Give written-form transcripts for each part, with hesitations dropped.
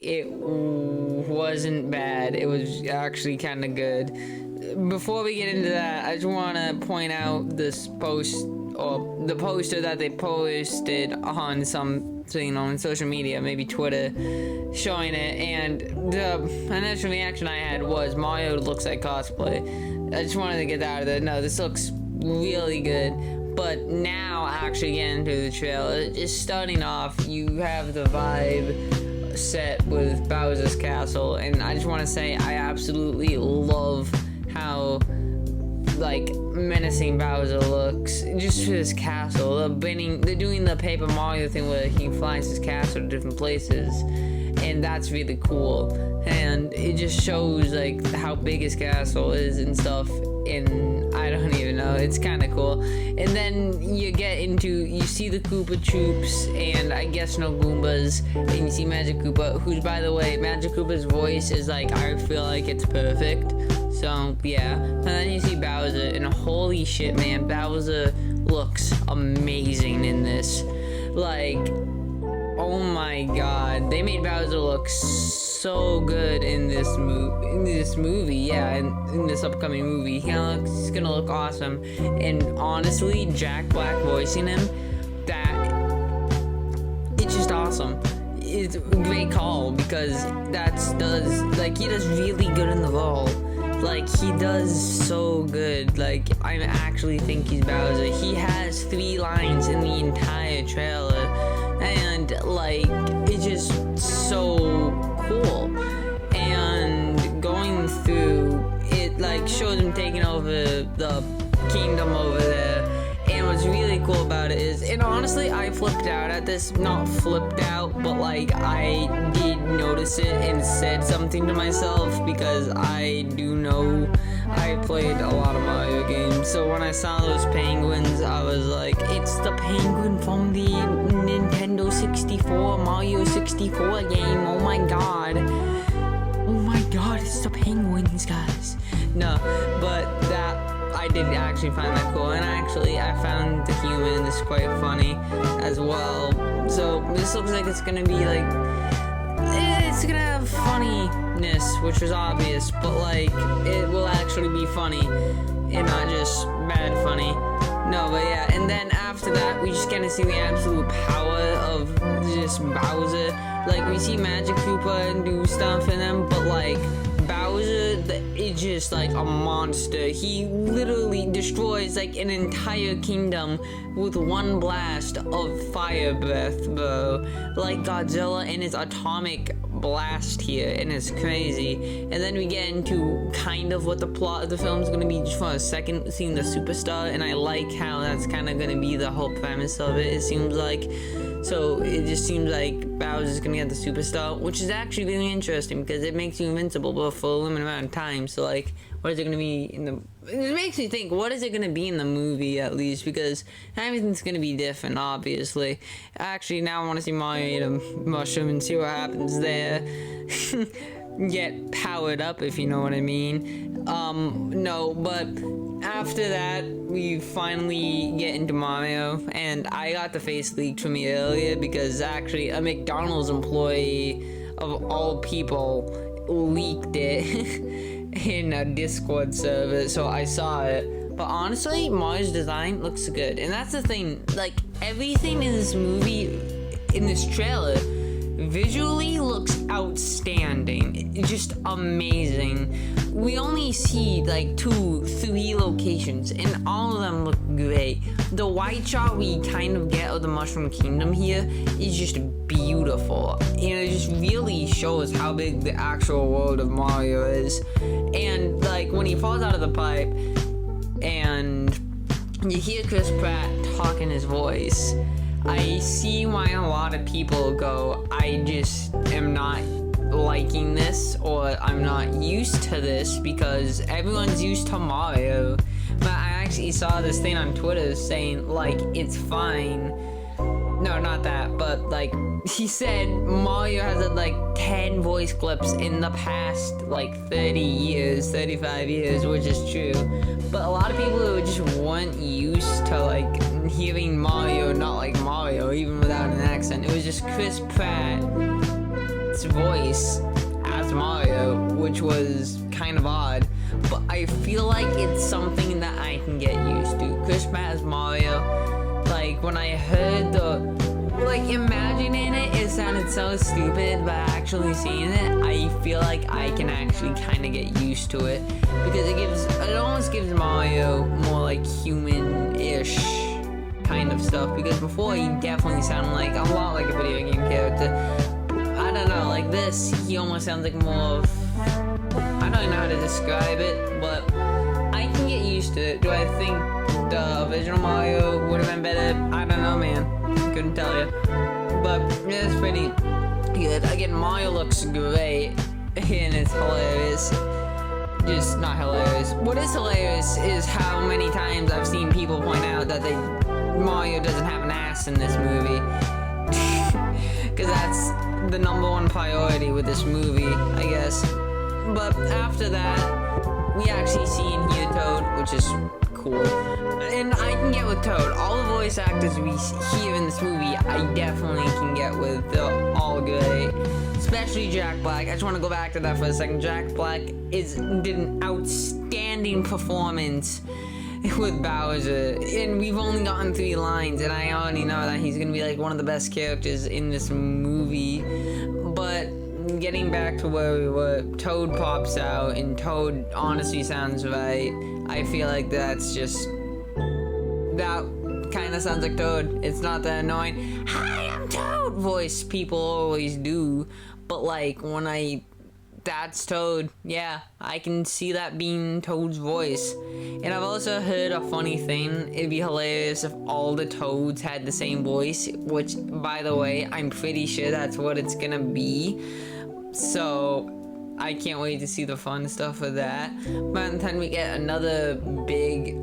it wasn't bad. It was actually kind of good. Before we get into that, I just want to point out this post, or the poster that they posted on something on social media, maybe Twitter, showing it, and the initial reaction I had was, Mario looks like cosplay. I just wanted to get that out of there. No, this looks really good. But now, actually getting into the trailer, just starting off, you have the vibe set with Bowser's Castle, and I just want to say I absolutely love how, like, menacing Bowser looks just for this castle. They're doing the Paper Mario thing where he flies his castle to different places, and that's really cool. And it just shows, like, how big his castle is and stuff, and I don't even know, it's kind of cool. And then you see the Koopa Troops, and I guess no Goombas, and you see Magic Koopa, who's, by the way, Magic Koopa's voice is, like, I feel like it's perfect. So, yeah. And then you see Bowser, and holy shit, man, Bowser looks amazing in this. Like, oh my god, they made Bowser look so good in this movie, yeah, in this upcoming movie. He's gonna look awesome. And honestly, Jack Black voicing him, it's just awesome. It's a great call, because he does really good in the role. Like, he does so good. Like, I actually think he's Bowser. He has 3 lines in the entire trailer, and, like, it's just so cool. And going through, it, like, shows him taking over the kingdom over there. And what's really cool about it is, and honestly, I flipped out at this. Not flipped out, but, like, I did notice it and said something to myself, because I do know I played a lot of Mario games. So when I saw those penguins, I was like, it's the penguin from the Nintendo 64, Mario 64 game. Oh my god. Oh my god, it's the penguins, guys. No, but I did actually find that cool, and I found the humor in this quite funny as well. So this looks like it's gonna be like, it's gonna have funniness, which was obvious, but like, it will actually be funny and not just bad funny. No, but yeah, and then after that, we just gonna see the absolute power of just Bowser. Like, we see Magic Koopa and do stuff in them, but like, Bowser is just like a monster. He literally destroys like an entire kingdom with one blast of fire breath, bro. Like Godzilla and his atomic blast here, and it's crazy. And then we get into kind of what the plot of the film is going to be just for a second, seeing the superstar, and I like how that's kind of going to be the whole premise of it seems like. So it just seems like Bowser's gonna get the superstar, which is actually really interesting because it makes you invincible but for a limited amount of time. So like, what is it gonna be in the? It makes me think, what is it gonna be in the movie at least? Because everything's gonna be different, obviously. Actually, now I want to see Mario eat a mushroom and see what happens there. Get powered up, if you know what I mean. No, but after that, we finally get into Mario, and I got the face leaked for me earlier because actually a McDonald's employee of all people leaked it in a Discord server, so I saw it. But honestly, Mario's design looks good, and that's the thing, like, everything in this movie, in this trailer, visually looks outstanding. It's just amazing. We only see like 2-3 locations, and all of them look great. The white shot we kind of get of the Mushroom Kingdom here is just beautiful, and it just really shows how big the actual world of Mario is. And like, when he falls out of the pipe and you hear Chris Pratt talking his voice, I see why a lot of people go, I just am not liking this, or I'm not used to this, because everyone's used to Mario. But I actually saw this thing on Twitter saying, like, it's fine. No, not that, but like, he said Mario has like 10 voice clips in the past like 30 years, 35 years, which is true. But a lot of people who just weren't used to like hearing Mario not like Mario, even without an accent. It was just Chris Pratt Pratt's voice as Mario, which was kind of odd, but I feel like it's something that I can get used to. Chris Pratt as Mario, like when I heard imagining it, it sounded so stupid, but actually seeing it, I feel like I can actually kind of get used to it, because it almost gives Mario more like human-ish kind of stuff, because before he definitely sounded like a lot like a video game character. I don't know, like this, he almost sounds like more of, I don't know how to describe it, but I can get used to it. Do I think the original Mario would have been better? I don't know, man. Couldn't tell you. But it's pretty good. Again, Mario looks great, and it's hilarious. Just not hilarious. What is hilarious is how many times I've seen people point out that Mario doesn't have an ass in this movie. Because that's the #1 priority with this movie, I guess. But after that, we actually see and hear Toad, which is cool. And I can get with Toad. All the voice actors we hear in this movie, I definitely can get with. They're all great. Especially Jack Black. I just want to go back to that for a second. Jack Black did an outstanding performance with Bowser, and we've only gotten 3 lines, and I already know that he's gonna be like one of the best characters in this movie. But getting back to where we were, Toad pops out, and Toad honestly sounds right. I feel like that's just, that kind of sounds like Toad. It's not that annoying, "Hi, I'm Toad" voice people always do, but like when that's Toad. Yeah, I can see that being Toad's voice. And I've also heard a funny thing. It'd be hilarious if all the Toads had the same voice, which, by the way, I'm pretty sure that's what it's gonna be. So I can't wait to see the fun stuff with that. But then we get another big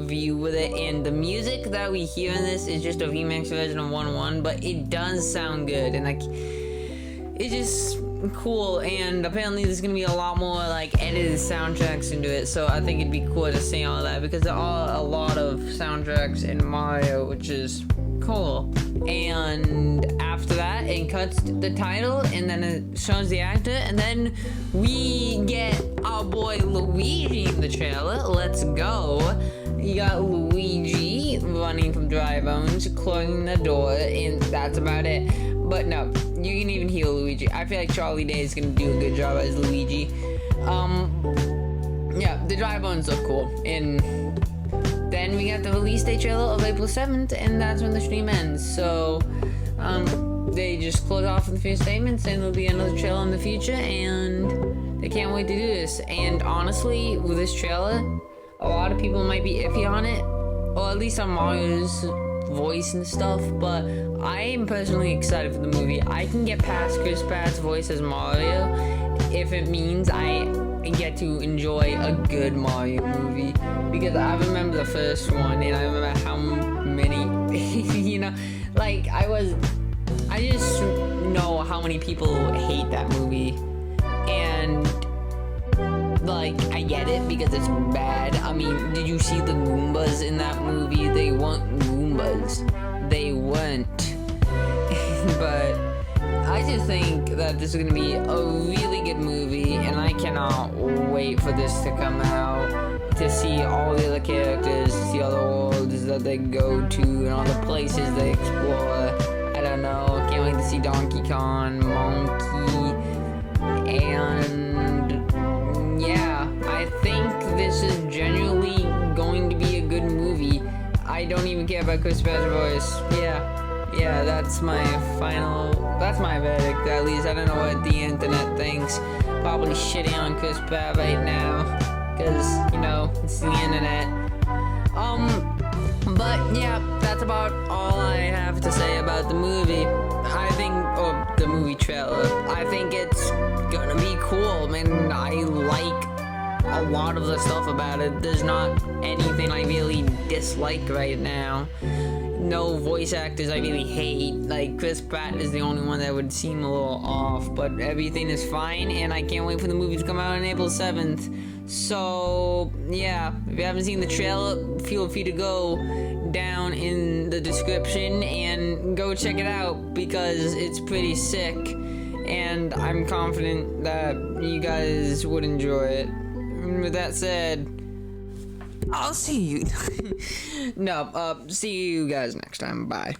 view with it, and the music that we hear in this is just a remix version of 1-1, but it does sound good, and it's just cool. And apparently there's gonna be a lot more like edited soundtracks into it, so I think it'd be cool to see all that, because there are a lot of soundtracks in Mario, which is cool. And after that, it cuts the title, and then it shows the actor, and then we get our boy Luigi in the trailer. Let's go. You got Luigi running from Dry Bones, closing the door, and that's about it. But no, you can even hear Luigi. I feel like Charlie Day is gonna do a good job as Luigi. Yeah, the Dry Bones look cool. And then we got the release date trailer of April 7th, and that's when the stream ends. So, they just close off with a few statements, and there'll be another trailer in the future, and they can't wait to do this. And honestly, with this trailer, a lot of people might be iffy on it, or at least on Mario's voice and stuff, but I am personally excited for the movie. I can get past Chris Pratt's voice as Mario if it means I get to enjoy a good Mario movie, because I remember the first one, and I remember how many you know, like I just know how many people hate that movie, and like, I get it because it's bad. I mean, did you see the Goombas in that movie? They weren't Goombas. They weren't. But I just think that this is going to be a really good movie, and I cannot wait for this to come out, to see all the other characters, to see all the worlds that they go to, and all the places they explore. I don't know. Can't wait to see Donkey Kong, Monkey, and yeah, I think this is genuinely going to be a good movie. I don't even care about Chris Pratt's voice. Yeah, that's my verdict, at least. I don't know what the internet thinks. Probably shitting on Chris Pratt right now, because, you know, it's the internet. But yeah, that's about all I have to say about the movie. Or the movie trailer. I think it's gonna be cool. I mean, I like a lot of the stuff about it. There's not anything I really dislike right now. No voice actors I really hate. Like, Chris Pratt is the only one that would seem a little off, but everything is fine, and I can't wait for the movie to come out on April 7th. So, yeah, if you haven't seen the trailer, feel free to go down in the description and go check it out, because it's pretty sick. and I'm confident that you guys would enjoy it. With that said, I'll see you. No, see you guys next time. Bye.